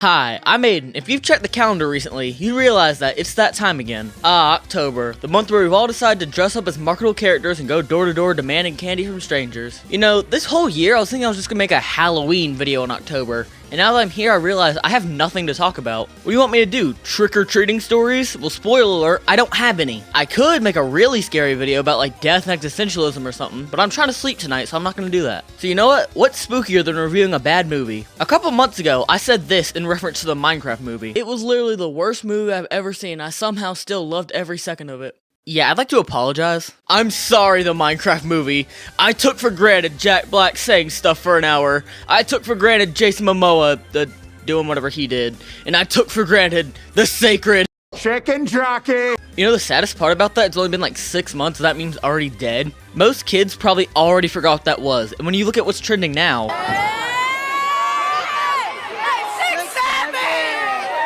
Hi, I'm Aiden. If you've checked the calendar recently, you realize that it's that time again. October, the month where we've all decided to dress up as marketable characters and go door to door demanding candy from strangers. You know, this whole year I was thinking I was just gonna make a Halloween video in October, and now that I'm here I realize I have nothing to talk about. What do you want me to do? Trick-or-treating stories? Well, spoiler alert, I don't have any. I could make a really scary video about like death and existentialism or something, but I'm trying to sleep tonight, so I'm not gonna do that. So you know what? What's spookier than reviewing a bad movie? A couple months ago, I said this in reference to the Minecraft movie. It was literally the worst movie I've ever seen. I somehow still loved every second of it. Yeah, I'd like to apologize. I'm sorry, the Minecraft movie. I took for granted Jack Black saying stuff for an hour. I took for granted Jason Momoa doing whatever he did. And I took for granted the sacred chicken jockey. You know the saddest part about that? It's only been like 6 months, so that means already dead. Most kids probably already forgot what that was. And when you look at what's trending now,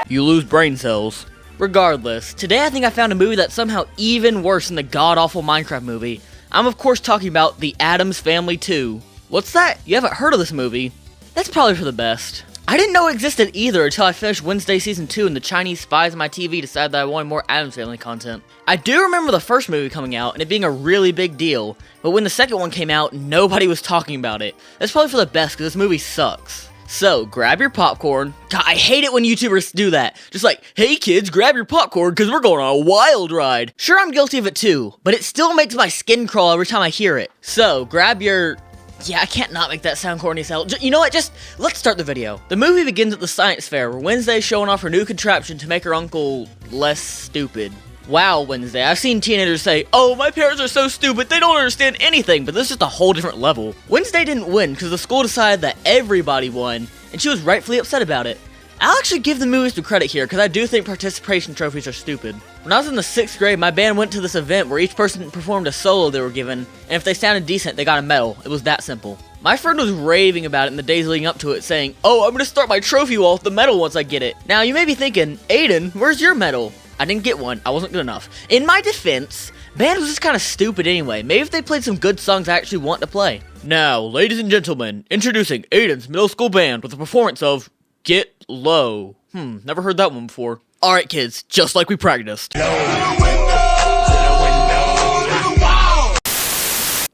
you lose brain cells. Regardless, today I think I found a movie that's somehow even worse than the god-awful Minecraft movie. I'm of course talking about the Addams Family 2. What's that? You haven't heard of this movie? That's probably for the best. I didn't know it existed either until I finished Wednesday Season 2 and the Chinese spies on my TV decided that I wanted more Addams Family content. I do remember the first movie coming out and it being a really big deal, but when the second one came out, nobody was talking about it. That's probably for the best because this movie sucks. So, grab your popcorn. God, I hate it when YouTubers do that. Just like, hey kids, grab your popcorn because we're going on a wild ride. Sure, I'm guilty of it too, but it still makes my skin crawl every time I hear it. So, grab your... Yeah, I can't not make that sound corny as hell. You know what, let's start the video. The movie begins at the science fair where Wednesday's showing off her new contraption to make her uncle less stupid. Wow, Wednesday, I've seen teenagers say, oh, my parents are so stupid, they don't understand anything, but this is just a whole different level. Wednesday didn't win because the school decided that everybody won, and she was rightfully upset about it. I'll actually give the movies some credit here because I do think participation trophies are stupid. When I was in the 6th grade, my band went to this event where each person performed a solo they were given, and if they sounded decent, they got a medal. It was that simple. My friend was raving about it in the days leading up to it, saying, oh, I'm gonna start my trophy wall with the medal once I get it. Now, you may be thinking, Aiden, where's your medal? I didn't get one. I wasn't good enough. In my defense, band was just kind of stupid anyway. Maybe if they played some good songs I actually want to play. Now, ladies and gentlemen, introducing Aiden's middle school band with a performance of Get Low. Never heard that one before. Alright kids, just like we practiced. What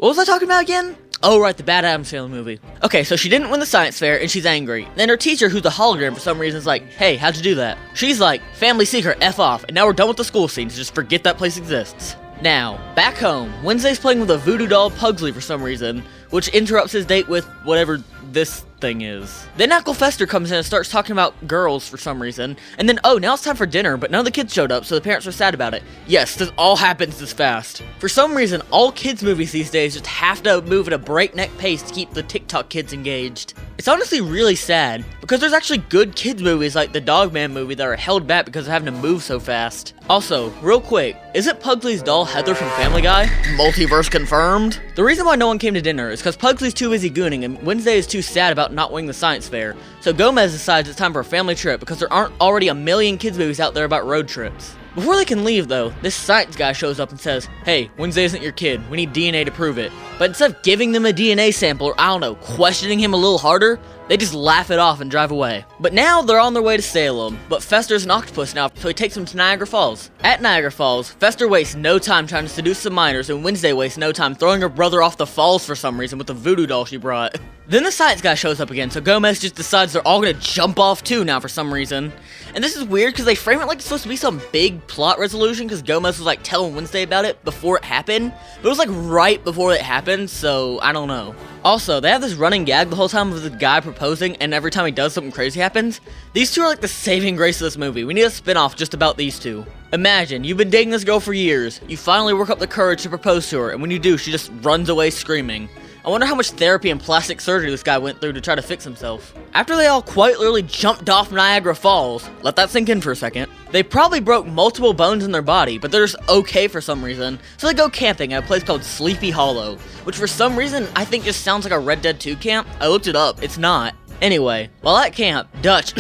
was I talking about again? Oh right, the bad Addams Family movie. Okay, so she didn't win the science fair and she's angry. Then her teacher, who's a hologram for some reason, is like, hey, how'd you do that? She's like, family secret, F off, and now we're done with the school scene, so just forget that place exists. Now, back home, Wednesday's playing with a voodoo doll Pugsley for some reason, which interrupts his date with whatever this thing is. Then Uncle Fester comes in and starts talking about girls for some reason, and then, oh, now it's time for dinner, but none of the kids showed up, so the parents are sad about it. Yes, this all happens this fast. For some reason, all kids movies these days just have to move at a breakneck pace to keep the TikTok kids engaged. It's honestly really sad, because there's actually good kids movies like the Dogman movie that are held back because of having to move so fast. Also, real quick, isn't Pugsley's doll Heather from Family Guy? Multiverse confirmed? The reason why no one came to dinner is because Pugsley's too busy gooning and Wednesday is too sad about not winning the science fair. So Gomez decides it's time for a family trip because there aren't already a million kids movies out there about road trips. Before they can leave though, this science guy shows up and says, hey, Wednesday isn't your kid, we need DNA to prove it. But instead of giving them a DNA sample or I don't know, questioning him a little harder, they just laugh it off and drive away. But now they're on their way to Salem, but Fester's an octopus now, so he takes them to Niagara Falls. At Niagara Falls, Fester wastes no time trying to seduce some minors, and Wednesday wastes no time throwing her brother off the falls for some reason with the voodoo doll she brought. Then the science guy shows up again, so Gomez just decides they're all gonna jump off too now for some reason. And this is weird because they frame it like it's supposed to be some big plot resolution because Gomez was like telling Wednesday about it before it happened. But it was like right before it happened, so I don't know. Also, they have this running gag the whole time of the guy proposing, and every time he does, something crazy happens. These two are like the saving grace of this movie. We need a spin-off just about these two. Imagine, you've been dating this girl for years. You finally work up the courage to propose to her, and when you do, she just runs away screaming. I wonder how much therapy and plastic surgery this guy went through to try to fix himself. After they all quite literally jumped off Niagara Falls, let that sink in for a second, they probably broke multiple bones in their body, but they're just okay for some reason, so they go camping at a place called Sleepy Hollow, which for some reason I think just sounds like a Red Dead 2 camp. I looked it up, it's not. Anyway, while at camp, Dutch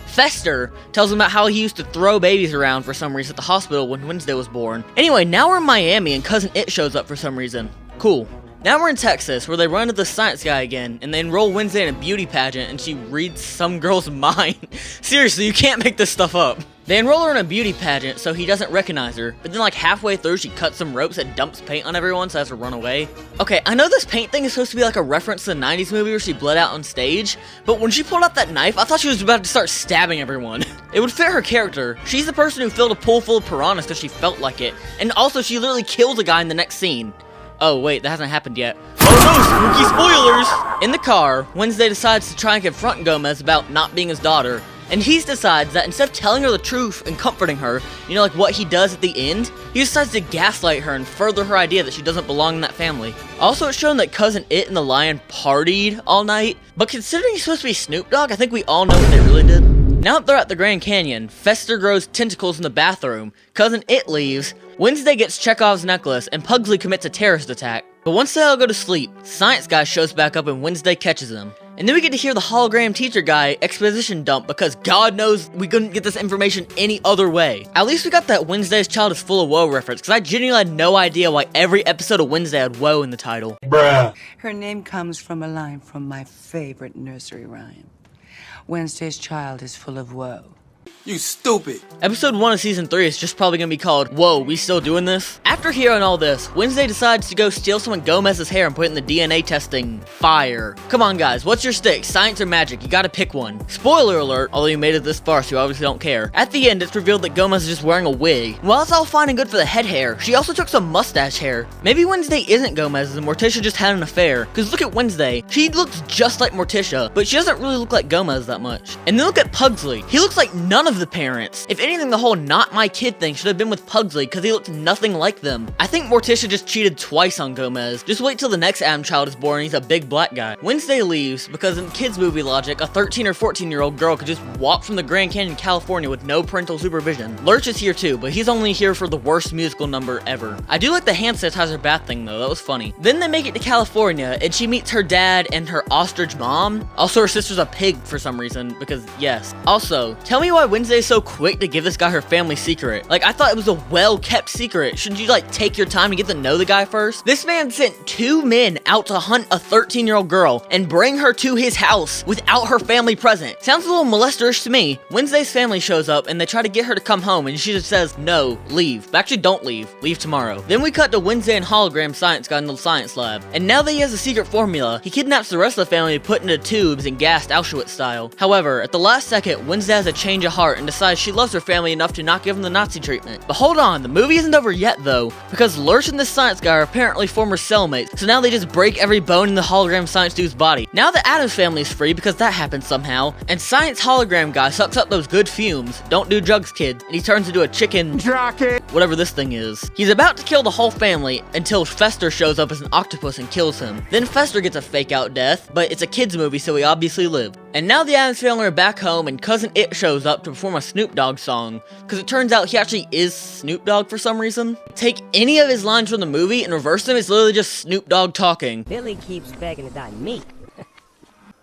Fester tells him about how he used to throw babies around for some reason at the hospital when Wednesday was born. Anyway, now we're in Miami and Cousin It shows up for some reason. Cool. Now we're in Texas, where they run into the science guy again, and they enroll Wednesday in a beauty pageant, and she reads some girl's mind. Seriously, you can't make this stuff up. They enroll her in a beauty pageant so he doesn't recognize her, but then like halfway through she cuts some ropes and dumps paint on everyone so has to run away. Okay, I know this paint thing is supposed to be like a reference to the 90s movie where she bled out on stage, but when she pulled out that knife, I thought she was about to start stabbing everyone. It would fit her character. She's the person who filled a pool full of piranhas because she felt like it, and also she literally kills a guy in the next scene. Oh wait, that hasn't happened yet. Oh no, spooky spoilers! In the car, Wednesday decides to try and confront Gomez about not being his daughter, and he decides that instead of telling her the truth and comforting her, you know, like what he does at the end, he decides to gaslight her and further her idea that she doesn't belong in that family. Also, it's shown that Cousin It and the Lion partied all night, but considering he's supposed to be Snoop Dogg, I think we all know what they really did. Now that they're at the Grand Canyon, Fester grows tentacles in the bathroom, Cousin It leaves, Wednesday gets Chekhov's necklace, and Pugsley commits a terrorist attack. But once they all go to sleep, Science Guy shows back up and Wednesday catches him. And then we get to hear the hologram teacher guy exposition dump because God knows we couldn't get this information any other way. At least we got that Wednesday's Child is Full of Woe reference, because I genuinely had no idea why every episode of Wednesday had woe in the title. Bruh. Her name comes from a line from my favorite nursery rhyme. Wednesday's child is full of woe. You stupid. Episode 1 of Season 3 is just probably gonna be called, Whoa, we still doing this? After hearing all this, Wednesday decides to go steal someone Gomez's hair and put it in the DNA testing fire. Come on guys, what's your stick? Science or magic? You gotta pick one. Spoiler alert, although you made it this far so you obviously don't care. At the end, it's revealed that Gomez is just wearing a wig. While it's all fine and good for the head hair, she also took some mustache hair. Maybe Wednesday isn't Gomez's and Morticia just had an affair. Cause look at Wednesday, she looks just like Morticia, but she doesn't really look like Gomez that much. And then look at Pugsley, he looks like none of the parents. If anything, the whole not my kid thing should have been with Pugsley because he looked nothing like them. I think Morticia just cheated twice on Gomez. Just wait till the next Addams child is born and he's a big black guy. Wednesday leaves because in kids movie logic, a 13 or 14-year-old girl could just walk from the Grand Canyon, California with no parental supervision. Lurch is here too, but he's only here for the worst musical number ever. I do like the hand sanitizer bath thing though, that was funny. Then they make it to California and she meets her dad and her ostrich mom. Also her sister's a pig for some reason, because yes. Also, tell me why Wednesday's so quick to give this guy her family secret. Like, I thought it was a well-kept secret. Shouldn't you, like, take your time to get to know the guy first? This man sent 2 men out to hunt a 13-year-old girl and bring her to his house without her family present. Sounds a little molesterish to me. Wednesday's family shows up and they try to get her to come home and she just says, no, leave. But actually, don't leave. Leave tomorrow. Then we cut to Wednesday and hologram Science Guy in the science lab. And now that he has a secret formula, he kidnaps the rest of the family put into tubes and gassed Auschwitz style. However, at the last second, Wednesday has a change of heart and decides she loves her family enough to not give them the Nazi treatment. But hold on, the movie isn't over yet though, because Lurch and this science guy are apparently former cellmates, so now they just break every bone in the hologram science dude's body. Now the Addams family is free because that happened somehow, and science hologram guy sucks up those good fumes, don't do drugs kids, and he turns into a chicken jockey, whatever this thing is. He's about to kill the whole family until Fester shows up as an octopus and kills him. Then Fester gets a fake out death, but it's a kids movie so he obviously lived. And now the Addams family are back home and Cousin It shows up to perform a Snoop Dogg song, because it turns out he actually is Snoop Dogg for some reason. Take any of his lines from the movie and reverse them, it's literally just Snoop Dogg talking. Billy keeps begging to die me.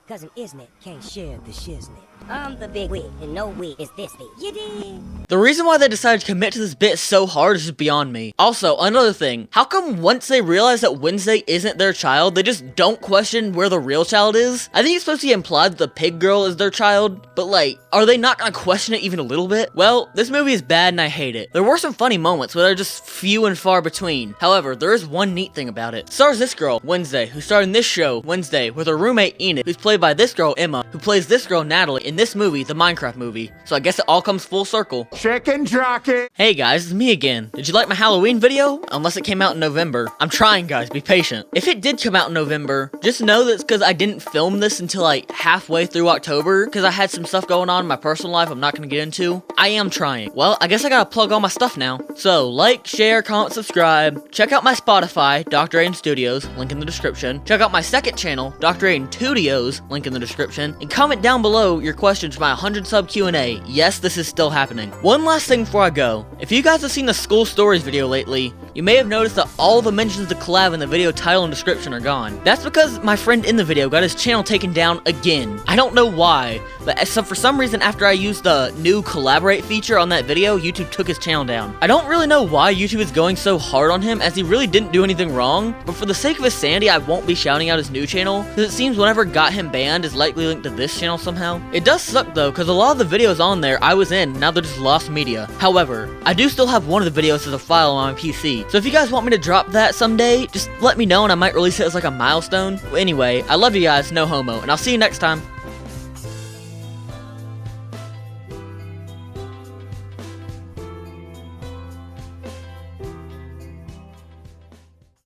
Cousin Isn't can't share the shiznit. I'm the big wig, and no wig is this big. You dig? The reason why they decided to commit to this bit so hard is just beyond me. Also, another thing, how come once they realize that Wednesday isn't their child, they just don't question where the real child is? I think it's supposed to be implied that the pig girl is their child, but like, are they not gonna question it even a little bit? Well, this movie is bad and I hate it. There were some funny moments, but they're just few and far between. However, there is one neat thing about it. It stars this girl, Wednesday, who starred in this show, Wednesday, with her roommate Enid, who's played by this girl, Emma, who plays this girl, Natalie, in this movie, the Minecraft movie. So I guess it all comes full circle. Chicken jockey. Hey guys, it's me again. Did you like my Halloween video? Unless it came out in November. I'm trying guys, be patient. If it did come out in November, just know that it's because I didn't film this until like halfway through October, because I had some stuff going on in my personal life I'm not going to get into. I am trying. Well, I guess I gotta plug all my stuff now. So, like, share, comment, subscribe. Check out my Spotify, Dr. Aiden Studios, link in the description. Check out my second channel, Dr. Aiden Studios, link in the description. And comment down below your questions for my 100 sub Q&A. Yes, this is still happening. One last thing before I go. If you guys have seen the school stories video lately, you may have noticed that all the mentions of the collab in the video title and description are gone. That's because my friend in the video got his channel taken down again. I don't know why, but for some reason after I used the new collaborate feature on that video, YouTube took his channel down. I don't really know why YouTube is going so hard on him, as he really didn't do anything wrong, but for the sake of his sanity, I won't be shouting out his new channel, because it seems whatever got him banned is likely linked to this channel somehow. It does suck though, because a lot of the videos on there I was in, now they're just lost media. However, I do still have one of the videos as a file on my PC, so if you guys want me to drop that someday, just let me know and I might release it as like a milestone. Anyway, I love you guys, no homo, and I'll see you next time.